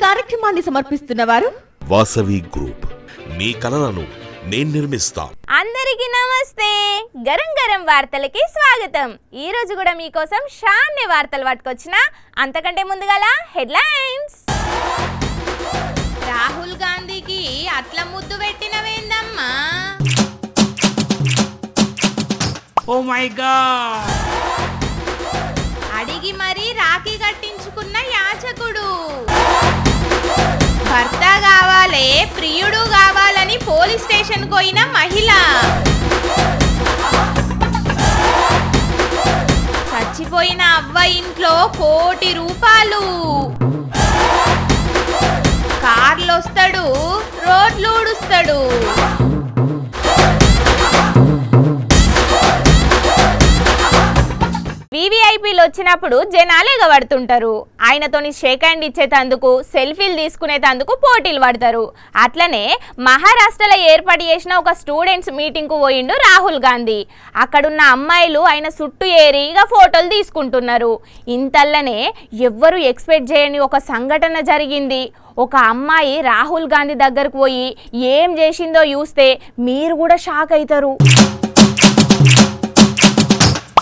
కార్యక్రమాన్ని సమర్పిస్తున్న వారు వాసవి గ్రూప్. మీ కలలను నేను నిర్మిస్తా. అందరికీ నమస్తే. గరం గరం వార్తలకి స్వాగతం. ఈ రోజు కూడా మీకోసం షాన్నే వార్తలు పట్టుకొచ్చిన. అంతకంటే ముందుగాల హెడ్లైన్స్. రాహుల్ గాంధీకి అట్ల ముద్దు పెట్టినవేందమ్మా? ఓ మై గాడ్. అడిగి మరీ రాఖీ కట్టించుకున్న యాచకుడు. భర్త కావాలే ప్రియుడు కావాలని పోలీస్ స్టేషన్ పోయిన మహిళ. చచ్చిపోయిన అవ్వ ఇంట్లో ₹1,00,00,000. కార్లు వస్తాడు, రోడ్లు ఊడుస్తాడు. వీవీఐపీలు వచ్చినప్పుడు జనాలు ఎగబడుతుంటారు. ఆయనతోని షేక్ హ్యాండ్ ఇచ్చేటందుకు, సెల్ఫీలు తీసుకునేటందుకు పోటీలు పడతారు. అట్లనే మహారాష్ట్రలో ఏర్పాటు చేసిన ఒక స్టూడెంట్స్ మీటింగ్కు పోయిండు రాహుల్ గాంధీ. అక్కడున్న అమ్మాయిలు ఆయన చుట్టూ ఏరి ఇక ఫోటోలు తీసుకుంటున్నారు. ఇంతల్లనే ఎవ్వరు ఎక్స్పెక్ట్ చేయని ఒక సంఘటన జరిగింది. ఒక అమ్మాయి రాహుల్ గాంధీ దగ్గరకు పోయి ఏం చేసిందో చూస్తే మీరు కూడా షాక్ అవుతారు.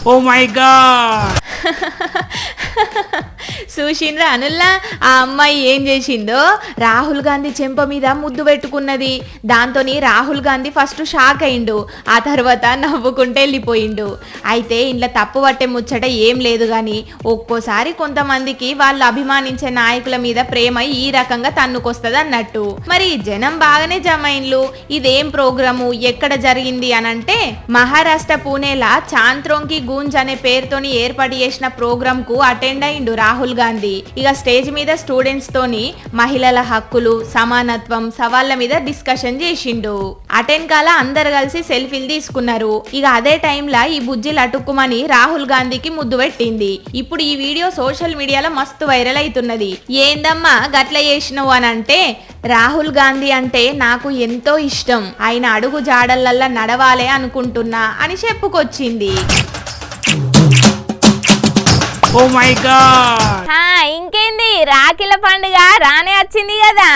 Oh my god. చూసిండ్రా అనుల్లా, ఆ అమ్మాయి ఏం చేసిందో? రాహుల్ గాంధీ చెంప మీద ముద్దు పెట్టుకున్నది. దాంతో రాహుల్ గాంధీ ఫస్ట్ షాక్ అయిండు, ఆ తర్వాత నవ్వుకుంటే వెళ్ళిపోయిండు. అయితే ఇంట్లో తప్పు పట్టే ముచ్చట ఏం లేదు కానీ ఒక్కోసారి కొంతమందికి వాళ్ళు అభిమానించే నాయకుల మీద ప్రేమ ఈ రకంగా తన్నుకొస్తుంది అన్నట్టు. మరి జనం బాగానే జమైన్లు. ఇదేం ప్రోగ్రాము, ఎక్కడ జరిగింది అనంటే మహారాష్ట్ర పూణేలా చాంత్రోంకి గూంజ్ అనే పేరుతోని ఏర్పాటు చేసిన ప్రోగ్రామ్ కు అటెండ్ అయిండు రాహుల్ గాంధీ. ఇక స్టేజ్ మీద స్టూడెంట్స్ తోని మహిళల హక్కులు, సమానత్వం, సవాళ్ళ మీద డిస్కషన్ చేసిండు. అటెండ్ కాల అందరు కలిసి సెల్ఫీలు తీసుకున్నారు. ఇక అదే టైంలా ఈ బుజ్జిలు అటుక్కుమని రాహుల్ గాంధీకి ముద్దు పెట్టింది. ఇప్పుడు ఈ వీడియో సోషల్ మీడియాలో మస్తు వైరల్ అవుతున్నది. ఏందమ్మా గట్ల చేసినవు అని అంటే, రాహుల్ గాంధీ అంటే నాకు ఎంతో ఇష్టం, ఆయన అడుగు జాడలల్లా నడవాలే అనుకుంటున్నా అని చెప్పుకొచ్చింది. Oh my God. ఇంకేంది, రాఖీల పండుగ రానే వచ్చింది కదా.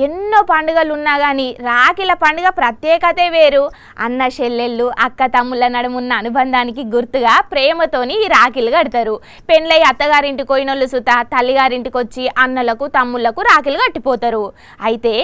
ఎన్నో పండుగలు ఉన్నా కానీ రాఖీల పండుగ ప్రత్యేకతే వేరు. అన్న చెల్లెళ్ళు, అక్క తమ్ముళ్ళ నడుమున్న అనుబంధానికి గుర్తుగా ప్రేమతోని ఈ రాఖీలు కడతారు. పెళ్ళై అత్తగారింటికి పోయినోళ్ళు సుత తల్లిగారింటికి వచ్చి అన్నలకు తమ్ముళ్లకు రాఖీలు కట్టిపోతారు. అయితే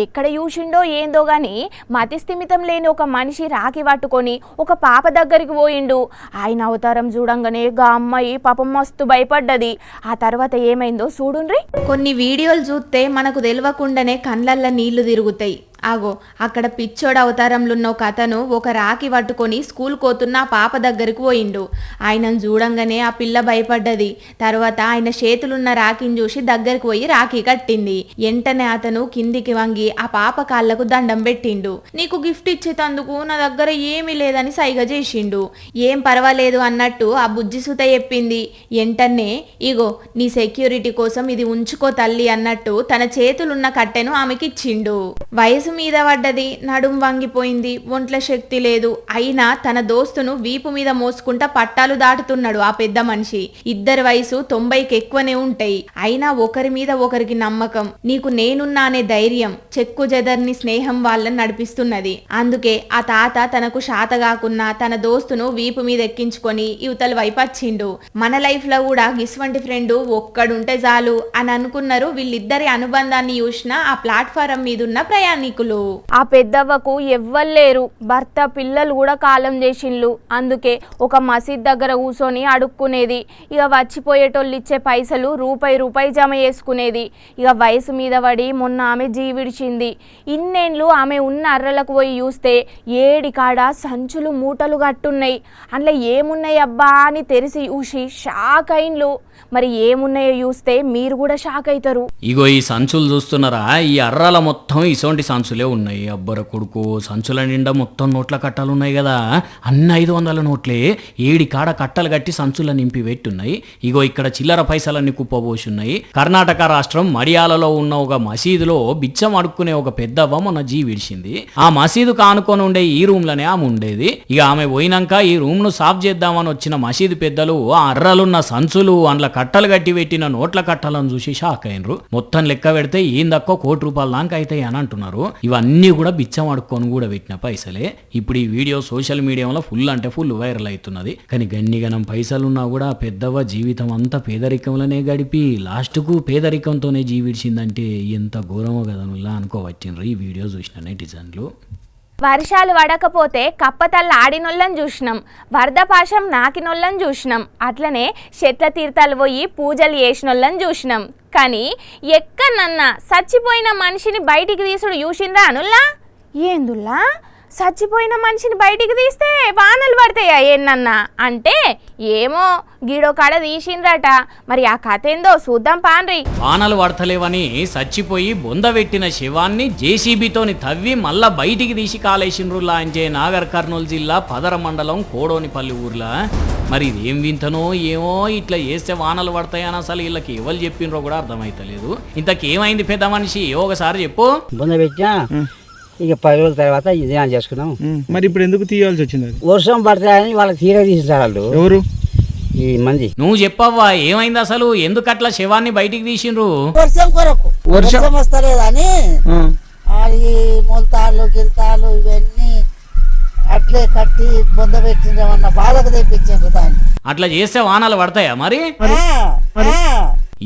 ఎక్కడ చూసిండో ఏందో గాని మతిస్థిమితం లేని ఒక మనిషి రాఖీ పట్టుకొని ఒక పాప దగ్గరికి పోయిండు. ఆయన అవతారం చూడంగానే గా అమ్మాయి పాపం మస్తు భయపడ్డది. ఆ తర్వాత ఏమైందో చూడుండ్రి. కొన్ని వీడియోలు చూస్తే మనకు తెలియకుండానే కళ్ళల్లో నీళ్లు తిరుగుతాయి. ఆగో, అక్కడ పిచ్చోడు అవతారంలో ఉన్న ఒక అతను ఒక రాఖీ పట్టుకొని స్కూల్ కోతున్న ఆ పాప దగ్గరికి పోయిండు. ఆయనను చూడంగానే ఆ పిల్ల భయపడ్డది. తర్వాత ఆయన చేతులున్న రాఖీని చూసి దగ్గరికి పోయి రాఖీ కట్టింది. వెంటనే అతను కిందికి వంగి ఆ పాప కాళ్లకు దండం పెట్టిండు. నీకు గిఫ్ట్ ఇచ్చేటందుకు నా దగ్గర ఏమీ లేదని సైగ చేసిండు. ఏం పర్వాలేదు అన్నట్టు ఆ బుజ్జి సుత చెప్పింది. వెంటనే ఇగో నీ సెక్యూరిటీ కోసం ఇది ఉంచుకో తల్లి అన్నట్టు తన చేతులున్న కట్టెను ఆమెకిచ్చిండు. వయసు మీద పడ్డది, నడుం వంగిపోయింది, ఒంట్ల శక్తి లేదు. అయినా తన దోస్తును వీపు మీద మోసుకుంటా పట్టాలు దాటుతున్నాడు ఆ పెద్ద మనిషి. ఇద్దరి వయసు 90కి ఎక్కువనే ఉంటాయి. అయినా ఒకరి మీద ఒకరికి నమ్మకం, నీకు నేనున్నా అనే ధైర్యం, చెక్కు జదర్ని స్నేహం వాళ్ళని నడిపిస్తున్నది. అందుకే ఆ తాత తనకు శాత కాకున్నా తన దోస్తును వీపు మీద ఎక్కించుకొని యువతల వైపు వచ్చిండు. మన లైఫ్ లో కూడా గిస్వంటి ఫ్రెండ్ ఒక్కడుంటే చాలు అని అనుకున్నారు. వీళ్ళిద్దరి అనుబంధాన్ని చూసిన ఆ ప్లాట్ఫారం మీద ఉన్న ప్రయాణికులు. ఆ పెద్దవ్వకు ఎవ్వలేరు, భర్త పిల్లలు కూడా కాలం చేసిండ్లు. అందుకే ఒక మసీద్ దగ్గర కూర్చొని అడుక్కునేది. ఇక వచ్చిపోయేటోళ్ళు ఇచ్చే పైసలు రూపాయి జమ చేసుకునేది. ఇక వయసు మీద పడి మొన్న ఆమె జీవిడిచింది. ఇన్నేళ్ళు ఆమె ఉన్న అర్రలకు పోయి చూస్తే ఏడికాడ సంచులు మూటలు కట్టున్నాయి. అందులో ఏమున్నాయి అబ్బా అని తెరిసి చూసి షాక్ అయిన్లు. మరి ఏమున్నాయో చూస్తే మీరు కూడా షాక్ అవుతారు. ఇగో ఈ సంచులు చూస్తున్నారా, ఈ అర్రాల మొత్తం ఇసోంటి సంచులు. సంచులే ఉన్నాయి. అబ్బర కొడుకు సంచుల నిండా మొత్తం నోట్ల కట్టాలు ఉన్నాయి కదా, అన్ని 500 నోట్లే. 7 కాడ కట్టలు కట్టి సంచుల నింపి పెట్టున్నాయి. ఇగో ఇక్కడ చిల్లర పైసలన్నీ కుప్పబోసున్నాయి. కర్ణాటక రాష్ట్రం మడియాలలో ఉన్న ఒక మసీదులో బిచ్చం అడుక్కునే ఒక పెద్దవ్వ మొన్న విడిచింది. ఆ మసీదు కానుకొని ఉండే ఈ రూమ్ లోనే ఆమె ఉండేది. ఇక ఆమె పోయినాక ఈ రూమ్ ను సాఫ్ చేద్దామని వచ్చిన మసీదు పెద్దలు ఆ అర్రలున్న సంచులు అందులో కట్టలు కట్టి పెట్టిన నోట్ల కట్టలను చూసి షాక్ అయినరు. మొత్తం లెక్క పెడితే ఏందక్కో ₹1 కోటి దాకా అవుతాయి అని అంటున్నారు. ఇవన్నీ కూడా బిచ్చం అడుక్కొని కూడా పెట్టిన పైసలే. ఇప్పుడు ఈ వీడియో సోషల్ మీడియాలో ఫుల్ అంటే ఫుల్ వైరల్ అవుతున్నది. కానీ గన్నిగనం పైసలున్నా కూడా పెద్దవ జీవితం అంతా పేదరికంలోనే గడిపి లాస్ట్కు పేదరికంతోనే జీవించిందంటే ఎంత ఘోరమో కదా నుల్లా అనుకోవచ్చిండ్రు ఈ వీడియో చూసిన నెటిజన్లు. వర్షాలు పడకపోతే కప్పతల్ల ఆడినోళ్ళని చూసినాం, వరద పాశం నాకినోళ్ళని చూసినాం, అట్లనే చెట్ల తీర్థాలు పోయి పూజలు చేసినోళ్ళని చూసినాం. కానీ ఎక్కడన్నా చచ్చిపోయిన మనిషిని బయటికి తీసుడు చూసిండ్రా అనుల్లా? ఏందుల్లా చచ్చిపోయిన మనిషిని బయటికి తీస్తే వానలు పడతాయా ఏనన్నా అంటే ఏమో గీడో కాడ తీసిండ్రట. మరి ఆ కథ ఏందో చూద్దాం పాన్రి. వానలు పడతలేవని చచ్చిపోయి బొందబెట్టిన శవాన్ని జేసీబీతోని తవ్వి మళ్ళా బయటికి తీసి కాలేసిండ్రులా అంచే నాగర్ కర్నూలు జిల్లా పదర మండలం కోడోనిపల్లి ఊర్లా. మరి ఇదేం వింతనో ఏమో, ఇట్లా చేస్తే వానలు పడతాయని అసలు వీళ్ళకి ఎవరు చెప్పిండ్రో కూడా అర్థమైతలేదు. ఇంతకేమైంది పెద్ద మనిషి ఒకసారి చెప్పు. బొందబెట్టా ఇక 10 రోజుల తర్వాత ఇదే చేసుకున్నాం. మరి ఇప్పుడు ఎందుకు తీయాల్సి వచ్చింది? వర్షం పడతాయని వాళ్ళకి తీర తీసేసారు వాళ్ళు. ఎవరు? ఈ మంది. నువ్వు చెప్పవ్వా ఏమైంది అసలు, ఎందుకు అట్లా శవాన్ని బయటికి తీసిండ్రు? వర్షం కొరకు వర్షం వస్తలేదని అది మొలతాళ్ళు గిల్తాళ్ళు ఇవన్నీ అట్లే కట్టి బొంద పెట్టిండ్రమన్న బాధకు తెప్పించారు దాన్ని. అట్లా చేస్తే వానలు పడతాయా మరి?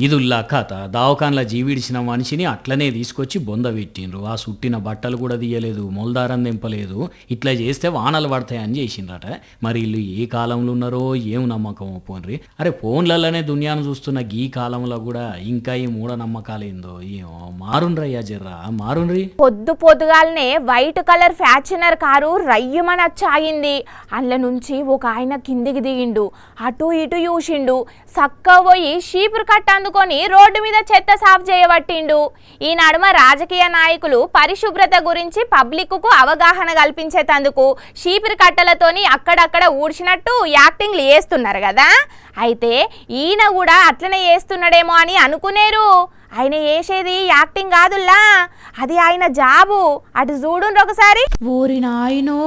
ఇదుల్లా కథ. దావకాన్ల జీవిడిచిన మనిషిని అట్లనే తీసుకొచ్చి బొంద పెట్టిండ్రు. ఆ సుట్టిన బట్టలు కూడా తీయలేదు, మొలదారం దింపలేదు. ఇట్లా చేస్తే వానలు పడతాయని చేసిండ్రట. మరి వీళ్ళు ఏ కాలంలో ఉన్నారో ఏం నమ్మకం పోన్రి. అరే ఫోన్లలోనే దునియాను చూస్తున్న ఈ కాలంలో కూడా ఇంకా ఈ మూఢనమ్మకాలు ఏందో ఏమో. మారుండ్రయ్యా జర్రా మారుండ్రి. పొద్దుగాలనే వైట్ కలర్ ఫ్యాచునర్ కారు రయ్యమని వచ్చాగింది. అందులో నుంచి ఒక ఆయన కిందికి దిగిండు, అటు ఇటు చూసిండు, సక్క పోయి షీపురు కట్ట అందుకొని రోడ్డు మీద చెత్త సాఫ్ చేయబట్టిండు. ఈ నడుమ రాజకీయ నాయకులు పరిశుభ్రత గురించి పబ్లిక్కు అవగాహన కల్పించేందుకు షీపురు కట్టలతోని అక్కడక్కడ ఊడ్చినట్టు యాక్టింగ్లు చేస్తున్నారు కదా. అయితే ఈయన కూడా అట్లనే చేస్తున్నాడేమో అని అనుకునేరు. ఆయన చేసేది యాక్టింగ్ కాదుల్లా, అది ఆయన జాబు. అటు చూడుండ్రు ఒకసారి. ఊరి నాయనో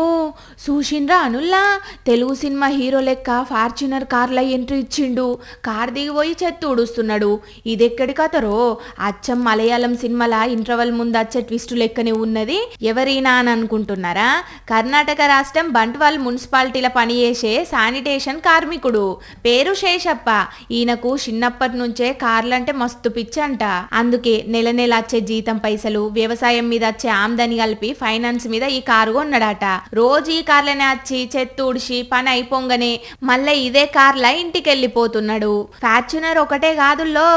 చూసిండ్రా అనుల్లా? తెలుగు సినిమా హీరో లెక్క ఫార్చునర్ కార్ల ఎంట్రీ ఇచ్చిండు. కార్ దిగిపోయి చెత్త ఊడుస్తున్నాడు. ఇదెక్కడి కథరో? అచ్చం మలయాళం సినిమాల ఇంటర్వల్ ముందు వచ్చే ట్విస్ట్ లెక్కనే ఉన్నది. ఎవరైనా అని అనుకుంటున్నారా? కర్ణాటక రాష్ట్రం బంట్వాల్ మున్సిపాలిటీల పనిచేసే శానిటేషన్ కార్మికుడు, పేరు శేషప్ప. ఈయనకు చిన్నప్పటి నుంచే కార్లంటే మస్తు పిచ్చంట. అందుకే నెల నెల వచ్చే జీతం పైసలు, వ్యవసాయం మీద వచ్చే ఆమ్దాని కలిపి ఫైనాన్స్ మీద ఈ కారు కొన్నాడట. రోజు ఈ కార్లనే వచ్చి చెత్త ఊడిచి పని అయిపోగానే మళ్ళీ ఇదే కార్ల ఇంటికి వెళ్ళిపోతున్నాడు. ఫార్చునర్ ఒకటే కాదుల్లో,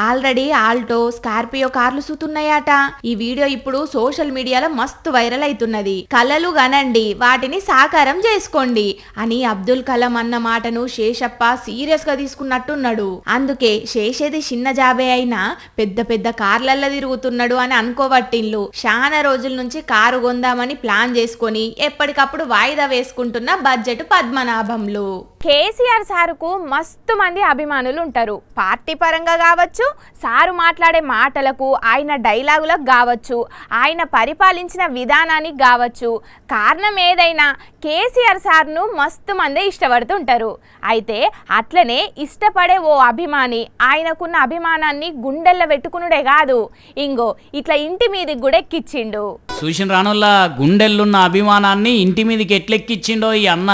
ఆల్రెడీ ఆల్టో, స్కార్పియో కార్లు సుతున్నాయట. ఈ వీడియో ఇప్పుడు సోషల్ మీడియాలో మస్తు వైరల్ అవుతున్నది. కలలు గనండి, వాటిని సాకారం చేసుకోండి అని అబ్దుల్ కలాం అన్న మాటను శేషప్ప సీరియస్ గా తీసుకున్నట్టున్నాడు. అందుకే చేసేది చిన్న జాబే అయినా పెద్ద పెద్ద కార్లల్లో తిరుగుతున్నాడు అని అనుకోబట్టిండ్లు. చాలా రోజుల నుంచి కారు కొందామని ప్లాన్ చేసుకొని ఎప్పటికప్పుడు వాయిదా వేసుకుంటున్న బడ్జెట్ పద్మనాభంలు. కేసీఆర్ సారుకు మస్తు మంది అభిమానులు ఉంటారు. పార్టీ పరంగా కావచ్చు, సారు మాట్లాడే మాటలకు, ఆయన డైలాగులకు కావచ్చు, ఆయన పరిపాలించిన విధానానికి కావచ్చు. కారణం ఏదైనా కేసీఆర్ సార్ను మస్తు మంది ఇష్టపడుతుంటారు. అయితే అట్లనే ఇష్టపడే ఓ అభిమాని ఆయనకున్న అభిమానాన్ని గుండెల్లో పెట్టుకునుడే కాదు, ఇంగో ఇట్లా ఇంటి మీదకి కూడా ఎక్కిచ్చిండు. చూసిన రానుల్లా గుండెల్లున్న అభిమానాన్ని ఇంటి మీదకి ఎట్లెక్కిచ్చిండో ఈ అన్న.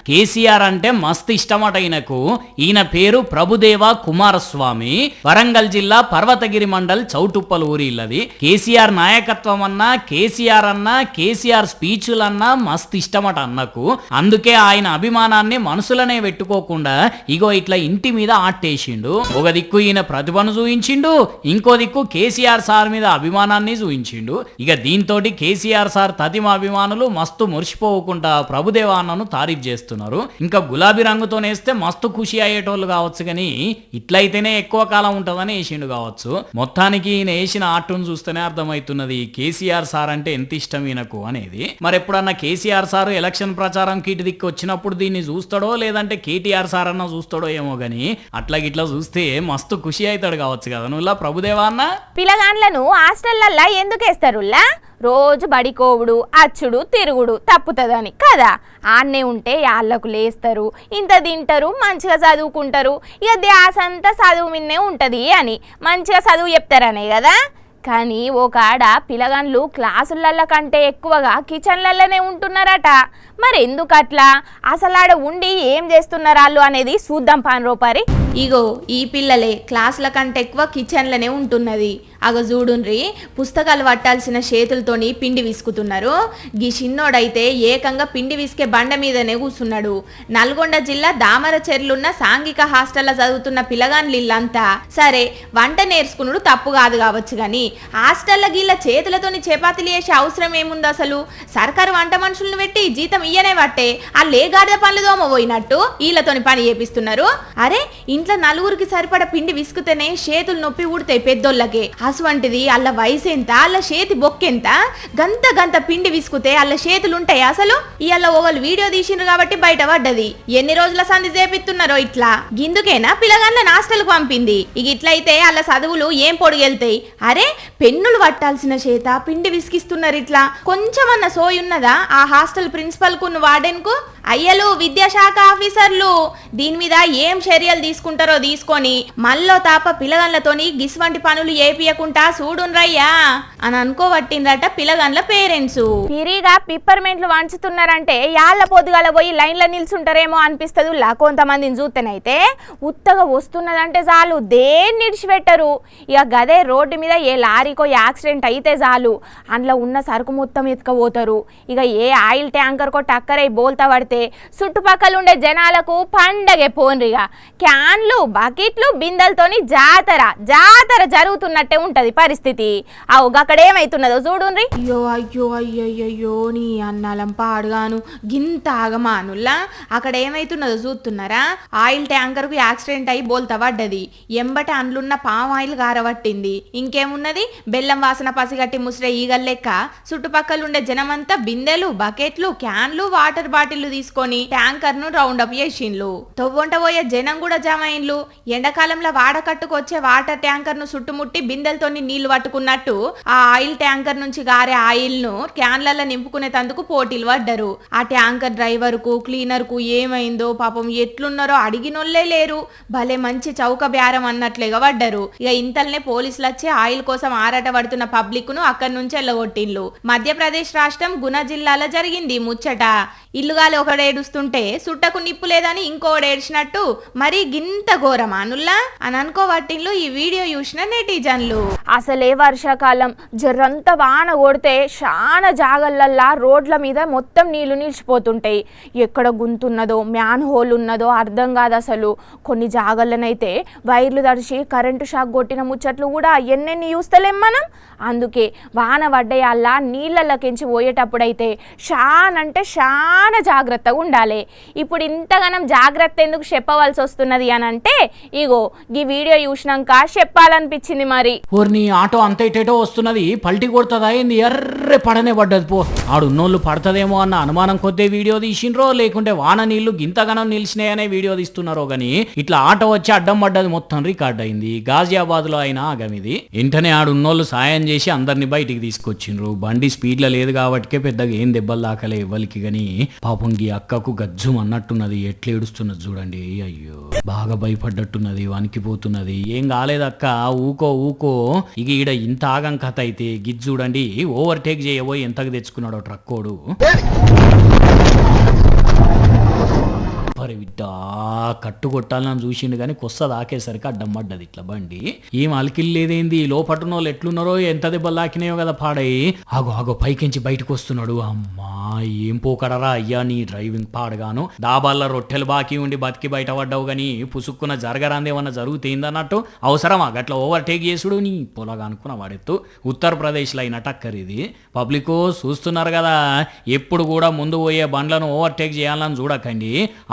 కేసీఆర్ అంటే మస్తు ఇష్టమట ఈయనకు. ఈయన పేరు ప్రభుదేవ కుమారస్వామి. వరంగల్ జిల్లా పర్వతగిరి మండల్ చౌటుప్పల్ ఊరి ఇల్లది. కేసీఆర్ నాయకత్వం అన్నా, కేసీఆర్ అన్నా, కేసీఆర్ స్పీచ్లన్నా మస్తు ఇష్టమట అన్నకు. అందుకే ఆయన అభిమానాన్ని మనసులనే పెట్టుకోకుండా ఇగో ఇట్లా ఇంటి మీద ఆట్టేసిండు. ఒక దిక్కు ఈయన ప్రతిభను చూయించిండు, ఇంకో దిక్కు కేసీఆర్ సార్ మీద అభిమానాన్ని చూయించిండు. ఇక దీంతో కేసీఆర్ సార్ తదిమ అభిమానులు మస్తు మురిసిపోకుండా ప్రభుదేవ అన్నను తారీఫ్ చేస్తున్నారు. ఇంకా గులాబీ గులాబీ రంగుతో వేస్తే మస్తు ఖుషి అయ్యేటోళ్ళు కావచ్చు, కానీ ఇట్లయితేనే ఎక్కువ కాలం ఉంటుందని వేసిండు కావచ్చు. మొత్తానికి ఈయన వేసిన ఆర్టును చూస్తేనే అర్థమవుతున్నది కేసీఆర్ సార్ అంటే ఎంత ఇష్టం ఈయనకు అనేది. మరి ఎప్పుడన్నా కేసీఆర్ సార్ ఎలక్షన్ ప్రచారం కిటి దిక్కు వచ్చినప్పుడు దీన్ని చూస్తాడో లేదంటే కేటీఆర్ సార్ అన్న చూస్తాడో ఏమో గానీ అట్లా గిట్లా చూస్తే మస్తు ఖుషి అవుతాడు కావచ్చు కదా నువ్వులా ప్రభుదేవా అన్న. పిల్లగాండ్లను హాస్టల్లల్లా ఎందుకు వేస్తారుల్లా? రోజు బడికోవుడు అచ్చుడు తిరుగుడు తప్పుతుందని కదా. ఆన్నే ఉంటే యాళ్ళకు లేస్తారు, ఇంత తింటారు, మంచిగా చదువుకుంటారు, ఇక ధ్యాస అంతా చదువు మిన్నే ఉంటుంది అని మంచిగా చదువు చెప్తారనే కదా. కానీ ఒక ఆడ పిల్లగాండ్లు క్లాసులల్ల కంటే ఎక్కువగా కిచెన్లలోనే ఉంటున్నారట. మరి ఎందుకు అట్లా? అసలు ఆడ ఉండి ఏం చేస్తున్నారు వాళ్ళు అనేది చూద్దాం పాన్ రూపారి. ఇగో ఈ పిల్లలే క్లాసుల కంటే ఎక్కువ కిచెన్లనే ఉంటున్నది. అగ చూడుండ్రి, పుస్తకాలు పట్టాల్సిన చేతులతోని పిండి విసుకుతున్నారు. గీ చిన్నోడైతే ఏకంగా పిండి విసికే బండ మీదనే కూర్చున్నాడు. నల్గొండ జిల్లా దామరచెర్లున్న సాంఘిక హాస్టల్లో చదువుతున్న పిల్లగాన్లు ఇల్లంతా. సరే వంట నేర్చుకున్నాడు తప్పు కాదు కావచ్చు, కానీ హాస్టల్లో గీళ్ళ చేతులతోని చపాతీలు చేసే అవసరం ఏముంది అసలు? సర్కారు వంట మనుషులను పెట్టి జీతం ఇయ్యనే పట్టే ఆ లేగాడిద పనులు దోమ పోయినట్టు వీళ్ళతోని పని చేపిస్తున్నారు. అరే ఇంట్లో నలుగురికి సరిపడ పిండి విసుకుతేనే చేతులు నొప్పి ఊడతాయి పెద్దోళ్ళకే. అటువంటిది అల్ల వయసు ఎంత, అల్ల చేతి బొక్కెంత, గంత గంత పిండి విసుకుతే అల్ల చేతులు ఉంటాయి అసలు? ఇవాళ ఒకళ్ళు వీడియో తీసిండ్రు కాబట్టి బయట పడ్డది. ఎన్ని రోజుల సంధి చేపిస్తున్నారో ఇట్లా. గిందుకేనా పిల్లగాళ్ళ హాస్టల్కు పంపింది. ఇక ఇట్లయితే అల్ల చదువులు ఏం పొడిగెళ్తాయి? అరే పెన్నులు పట్టాల్సిన చేత పిండి విసికిస్తున్నారు ఇట్లా. కొంచెమన్న సోయున్నదా ఆ హాస్టల్ ప్రిన్సిపల్ కు వార్డెన్ కు? అయ్యలు విద్యాశాఖ ఆఫీసర్లు దీని మీద ఏం చర్యలు తీసుకుంటారో తీసుకొని మళ్ళో తాప పిల్లగాళ్ళతోని గిస్వంటి పనులు ఏపియకుండా చూడుండ్రయ్యా అని అనుకోబట్టిందట పిల్లగాళ్ళ పేరెంట్స్. పిరిగా పిప్పర్మెంట్లు వంచుతున్నారంటే యాళ్ళ పొద్దుగాల పోయి లైన్లో నిల్చుంటారేమో అనిపిస్తుంది కొంతమందిని చూస్తేనైతే. ఉత్తగా వస్తున్నదంటే చాలు దేన్ని నిడిచిపెట్టరు. ఇక గదే రోడ్డు మీద ఏ లారీకో యాక్సిడెంట్ అయితే చాలు అందులో ఉన్న సరుకు మొత్తం ఎత్తుకపోతారు. ఇక ఏ ఆయిల్ ట్యాంకర్కో టక్కరై బోల్తా పడితే చుట్టుపక్కల ఉండే జనాలకు పండగే పోన్రిగా. క్యాన్లు బకెట్లు బిందెలతోని జాతర జాతర జరుగుతున్నట్టే ఉంటది పరిస్థితి. అక్కడ ఏమైతున్నదో చూడుండ్రి. అయ్యో అయ్యో అయ్యయ్యో నీ అన్నాలం పాడుగాను గింత ఆగమానుల్లా. అక్కడ ఏమైతున్నదో చూస్తున్నారా? ఆయిల్ ట్యాంకర్ కు యాక్సిడెంట్ అయి బోల్తా పడ్డది. ఎంబట అండ్లున్న పామ్ ఆయిల్ గారబట్టింది. ఇంకేమున్నది? బెల్లం వాసన పసిగట్టి ముసిరే ఈగల్ లెక్క చుట్టుపక్కల ఉండే జనమంతా బిందెలు బకెట్లు క్యాన్లు వాటర్ బాటిల్ తీసుకొని ట్యాంకర్ ను రౌండ్ అప్ చేసిండ్లు. తొవ్వంట పోయే జనం కూడా జమ అయిండ్లు. ఎండాకాలంలో వాడకట్టుకు వచ్చే వాటర్ ట్యాంకర్ ను చుట్టుముట్టి బిందెలతోని నీళ్లు పట్టుకున్నట్టు ఆ ఆయిల్ ట్యాంకర్ నుంచి గారే ఆయిల్ ను క్యాన్లలో నింపుకునేందుకు పోటీలు పడ్డారు. ఆ ట్యాంకర్ డ్రైవర్ కు క్లీనర్ కు ఏమైందో పాపం ఎట్లున్నారో అడిగినోళ్లే లేరు. భలే మంచి చౌక బేరం అన్నట్లుగా పడ్డారు. ఇక ఇంతల్నే పోలీసులు వచ్చి ఆయిల్ కోసం ఆరాట పడుతున్న పబ్లిక్ ను అక్కడి నుంచి వెళ్ళగొట్టిండ్లు. మధ్యప్రదేశ్ రాష్ట్రం గుణ జిల్లాలో జరిగింది ముచ్చట. ఇల్లుగాలి ఒకడేడుస్తుంటే సుట్టకు నిప్పు లేదని ఇంకోడు ఏడ్చినట్టు మరి గింత ఘోరమానుల్లా అని అనుకోవట్టిండ్లు ఈ వీడియో చూసిన నెటిజన్లు. అసలే వర్షాకాలం జర్రంత వాన కొడితే చాలా జాగలల్లా రోడ్ల మీద మొత్తం నీళ్లు నిలిచిపోతుంటాయి. ఎక్కడ గుంతున్నదో మ్యాన్ హోల్ ఉన్నదో అర్థం కాదు అసలు. కొన్ని జాగలనైతే వైర్లు తడిచి కరెంటు షాక్ కొట్టిన ముచ్చట్లు కూడా ఎన్నెన్ని చూస్తలేం మనం. అందుకే వాన పడ్డయల్లా నీళ్ళకెంచి పోయేటప్పుడైతే చాలా జాగ్రత్తగా ఉండాలి. ఇప్పుడు ఇంతగానం జాగ్రత్త ఎందుకు చెప్పవలసి వస్తున్నది అని అంటే ఇగో ఈ వీడియో చూసినాక చెప్పాలనిపించింది. మరి నీ ఆటో అంత ఇటేటో వస్తున్నది పల్టీ కొడుతుందా ఏంది? ఎర్రే పడనే పడ్డది పో. ఆడున్నోళ్ళు పడతదేమో అన్న అనుమానం కొద్దే వీడియో తీసిండ్రో లేకుంటే వాన నీళ్లు గింతగానం నిలిచినాయనే వీడియో తీస్తున్నారో గానీ ఇట్లా ఆటో వచ్చి అడ్డం పడ్డది మొత్తం రికార్డ్ అయింది. గాజియాబాద్ లో అయినా ఆగమిది. వెంటనే ఆడున్నోళ్ళు సాయం చేసి అందరిని బయటికి తీసుకొచ్చిండ్రు. బండి స్పీడ్ లో లేదు కాబట్టికే పెద్దగా ఏం దెబ్బలు దాకలే ఇవ్వలికి గాని పాపం ఈ అక్కకు గజ్జుం అన్నట్టున్నది. ఎట్లా ఏడుస్తున్నది చూడండి. అయ్యో బాగా భయపడ్డట్టున్నది, వణికిపోతున్నది. ఏం కాలేదక్క ఊకో ఊకో. ఇక ఈడ ఇంత ఆగం కథ అయితే గిజ్ చూడండి ఓవర్టేక్ చేయబోయి ఎంతకు తెచ్చుకున్నాడో ట్రక్కోడు. కట్టు కొట్టాలని చూసిండు కానీ కొస్స దాకేసరికి అడ్డం పడ్డది ఇట్లా బండి ఏం అలికిల్లేదేంది లోపటున్న వాళ్ళు ఎట్లున్నారో ఎంత దెబ్బలు దాకినాయో కదా పాడయి ఆగో పైకించి బయటకు వస్తున్నాడు. అమ్మా ఏం పోకడరా అయ్యా నీ డ్రైవింగ్ పాడగాను దాబాల్లో రొట్టెలు బాకీ ఉండి బతికి బయట పడ్డావు గానీ పుసుక్కున్న జరగరాందేమన్నా జరుగుతుందన్నట్టు అవసరమా గట్లా ఓవర్టేక్ చేసుడు నీ పొలగా అనుకున్న వాడెత్తు. ఉత్తరప్రదేశ్లో అయిన టక్కర్ ఇది. పబ్లిక్ చూస్తున్నారు కదా, ఎప్పుడు కూడా ముందు పోయే బండ్లను ఓవర్టేక్ చేయాలని చూడకండి.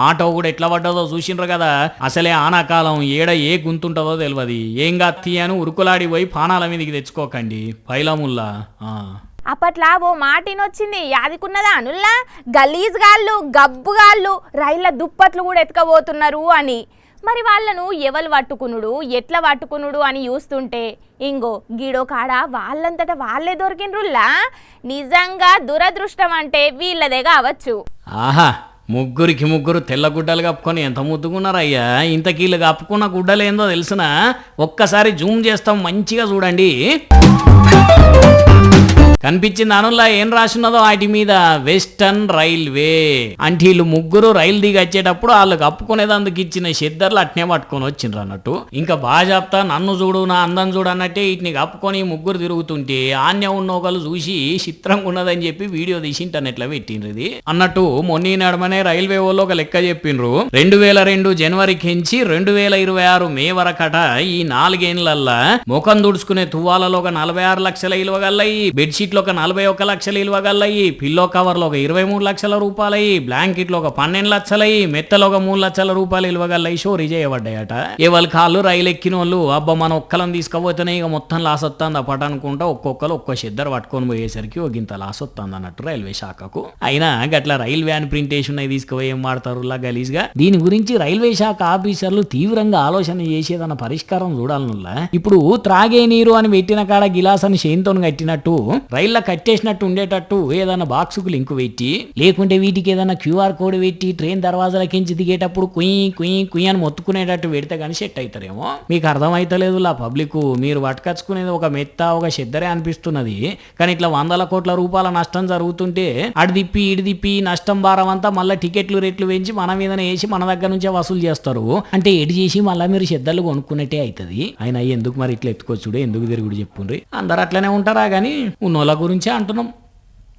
ఆటో కూడా ఎట్లా పడ్డదో చూసిండ్రు కదా. అసలే ఆనాకాలం ఏడ ఏ గుంతుంటుందో తెలియదు. ఏం గత్తి అని ఉరుకులాడి పోయి పానాల మీదకి తెచ్చుకోకండి పైలముల్లా. అప్పట్లా ఓ మాటినొచ్చింది యాదికున్నదా అనుల్లా, గలీజ్ గాళ్ళు గబ్బుగాళ్ళు రైళ్ళ దుప్పట్లు కూడా ఎత్తుకపోతున్నారు అని. మరి వాళ్ళను ఎవరు పట్టుకునుడు ఎట్లా పట్టుకునుడు అని చూస్తుంటే ఇంగో గీడో కాడ వాళ్ళంతటా వాళ్ళే దొరికినరుల్లా. నిజంగా దురదృష్టం అంటే వీళ్ళదే కావచ్చు. ఆహా, ముగ్గురు తెల్ల గుడ్డలు కప్పుకొని ఎంత ముద్దుకున్నారయ్యా. ఇంతకీళ్ళు కప్పుకున్న గుడ్డలేందో తెలుసునా? ఒక్కసారి జూమ్ చేస్తాం, మంచిగా చూడండి. కనిపించింది అనుల్లా ఏం రాసున్నదో వాటి మీద? వెస్టర్న్ రైల్వే అంటే వీళ్ళు ముగ్గురు రైలు దిగి వచ్చేటప్పుడు వాళ్ళు కప్పుకునేదందుకు ఇచ్చిన షెద్దర్లు అట్నే పట్టుకొని వచ్చిండ్రు అన్నట్టు. ఇంకా బాగా చెప్తా, నన్ను చూడు నా అందం చూడు అన్నట్టే వీటిని కప్పుకొని ముగ్గురు తిరుగుతుంటే ఆన్య ఉన్న ఒకళ్ళు చూసి చిత్రంగా ఉన్నదని చెప్పి వీడియో తీసి ఇంటర్నెట్లో పెట్టిండ్రు. ఇది అన్నట్టు మొన్న నడమనే రైల్వే వాళ్ళు ఒక లెక్క చెప్పిండ్రు. 2002 జనవరికి నుంచి 2026 మే వరకట ఈ 4 ఏళ్లల్లా ముఖం దుడుచుకునే తువ్వాలలో ఒక 46 లక్షల ఇలువగల్లయి, బెడ్షీట్ లో ఒక 41 లక్షలు ఇలువగల్లయి, పిల్లో కవర్ లో ఒక 23 లక్షల రూపాయలయి, బ్లాంకెట్ లో ఒక 12 లక్షలయి, మెత్తలో ఒక 3 లక్షల రూపాయలు ఇలువగల్లయి షోరీ చేయబడ్డాయట. ఎవరి కాళ్ళు రైలు ఎక్కిన వాళ్ళు అబ్బా మన ఒక్కలను తీసుకుపోతేనే ఇక మొత్తం లాస్ వస్తుంది అప్పట అనుకుంటా ఒక్కొక్కరు ఒక్కో షెద్దరు పట్టుకొని పోయేసరికి ఒక ఇంత లాస్ వస్తుంది అన్నట్టు రైల్వే శాఖకు. అయినా గట్ల రైల్ వ్యాన్ ప్రింటేషన్ అయి తీసుకుపోయి ఏం వాడతారు గలీజ్ గా. దీని గురించి రైల్వే శాఖ ఆఫీసర్లు తీవ్రంగా ఆలోచన చేసేదన్న పరిష్కారం చూడాలనుల్లా. ఇప్పుడు త్రాగే నీరు అని పెట్టిన కాడ గిలాసాన్ని చేయింతో కట్టినట్టు రైళ్ళ కట్టేసినట్టు ఉండేటట్టు ఏదైనా బాక్సుకు లింక్ పెట్టి, లేకుంటే వీటికి ఏదైనా క్యూఆర్ కోడ్ పెట్టి ట్రైన్ దర్వాజాలకించి దిగేటప్పుడు కుయ్యి అని మొత్తుకునేటట్టు పెడితే కానీ సెట్ అవుతారేమో. మీకు అర్థమైతలేదు లా పబ్లిక్. మీరు పట్టుకచ్చుకునేది ఒక మెత్త ఒక చెద్దరే అనిపిస్తున్నది, కానీ ఇట్లా 100 కోట్ల రూపాయల నష్టం జరుగుతుంటే అడిదిప్పి ఇడిదిప్పి నష్టం భారం అంతా మళ్ళీ టికెట్లు రేట్లు పెంచి మన మీదనే వేసి మన దగ్గర నుంచే వసూలు చేస్తారు. అంటే ఎడి చేసి మళ్ళీ మీరు చెద్దలు కొనుక్కున్నట్టే అవుతుంది. అయినా ఎందుకు మరి ఇట్లా ఎత్తుకొచ్చుడు ఎందుకు తిరుగుడు చెప్పుండ్రి. అందరు అట్లనే ఉంటారా కానీ ఉన్నోళ్ళ గురించే అంటున్నాం.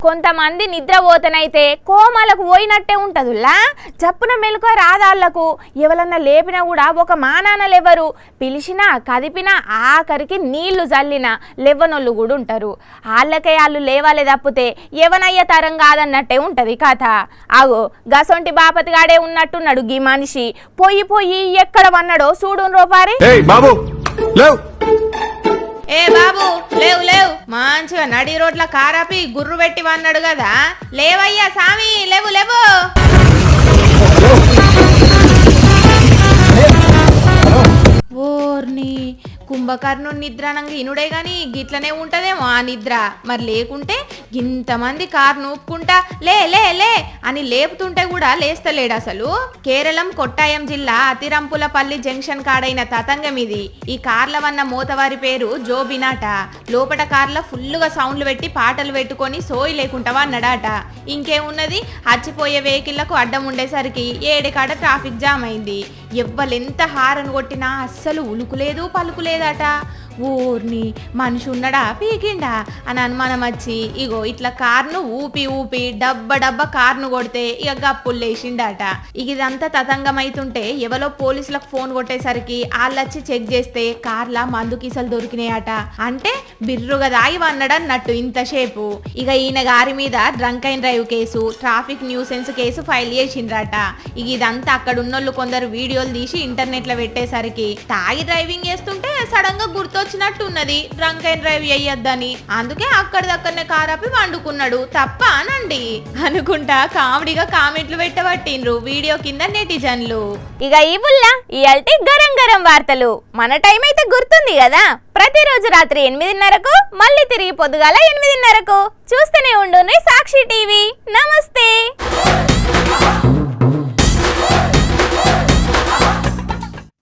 కొంతమంది నిద్రపోతనైతే కోమాలకు పోయినట్టే ఉంటదుల్లా. చప్పున మెలుక రాదాళ్లకు ఎవరన్నా లేపినా కూడా ఒక మానానలెవరు, పిలిచినా కదిపినా ఆఖరికి నీళ్లు జల్లినా లెవ్వనోళ్ళు కూడా ఉంటారు. వాళ్ళకే వాళ్ళు లేవాలే తప్పితే ఎవనయ్య తరం కాదన్నట్టే ఉంటది కథ. ఆగో గసొంటి బాపతిగాడే ఉన్నట్టున్నాడు గీ మనిషి. పోయి ఎక్కడ వన్నాడో చూడు రోపారి. ఏ బాబు లేవు మంచిగా నడి రోడ్ల కారాపి గుర్రు పెట్టి వన్నాడు కదా. లేవయ్యా సామి లేవు. ఓర్ని కుంభకర్ణుని నిద్రానంగా ఇనుడే గాని గిట్లనే ఉంటదేమో ఆ నిద్ర. మరి లేకుంటే ఇంతమంది కారు నూపుకుంటా లే లే లే అని లేపుతుంటే కూడా లేస్తలేడు అసలు. కేరళం కొట్టాయం జిల్లా అతిరంపులపల్లి జంక్షన్ కాడైన తతంగం ఇది. ఈ కార్ల వన్న మోతవారి పేరు జోబినాట. లోపట కార్ల ఫుల్లుగా సౌండ్లు పెట్టి పాటలు పెట్టుకొని సోయి లేకుంటావా అన్నాడాట. ఇంకేమున్నది, హచ్చిపోయే వెహికల్లకు అడ్డం ఉండేసరికి ఏడికాడ ట్రాఫిక్ జామ్ అయింది. ఎవ్వలెంత హారన్ కొట్టినా అస్సలు ఉలుకులేదు పలుకులేదట. ఊర్ని మనిషి ఉన్నడా పీకిండా అని అనుమానం వచ్చి ఇగో ఇట్లా కార్ను ఊపి డబ్బ కార్ను కొడితే ఇక గప్పులు లేచిండట. ఇక ఇదంతా తతంగమైతుంటే ఎవరో పోలీసులకు ఫోన్ కొట్టేసరికి వాళ్ళొచ్చి చెక్ చేస్తే కార్ల మందు కీసలు దొరికినాయట. అంటే బిర్రుగా దాగి వన్నడన్నట్టు ఇంతసేపు. ఇక ఈయన గారి మీద drunk and drive case, traffic nuisance case file చేసిండ్రట. ఇక ఇదంతా అక్కడ ఉన్నోళ్ళు కొందరు వీడియోలు తీసి ఇంటర్నెట్ లో పెట్టేసరికి తాగి డ్రైవింగ్ చేస్తుంటే సడన్ గా గుర్తొచ్చినట్టు ఉన్నది డ్రంక్ అండ్ డ్రైవ్ చేయొద్దని. అందుకే అక్కడిదక్కడనే కారాపి వండుకున్నాడు. తప్ప అనండి అనుకుంటా కామెడీగా కామెంట్లు పెట్టబట్టిండ్రు వీడియో కింద నెటిజన్లు. ఇక ఈ బుల్లా ఇయాల్టి గరం వార్తలు. మన టైం అయితే గుర్తుంది కదా, ప్రతిరోజు రాత్రి 8:30కు మళ్ళీ తిరిగి పొద్దుగాల 8:30కు చూస్తూనే ఉండు సాక్షి టీవీ. నమస్తే.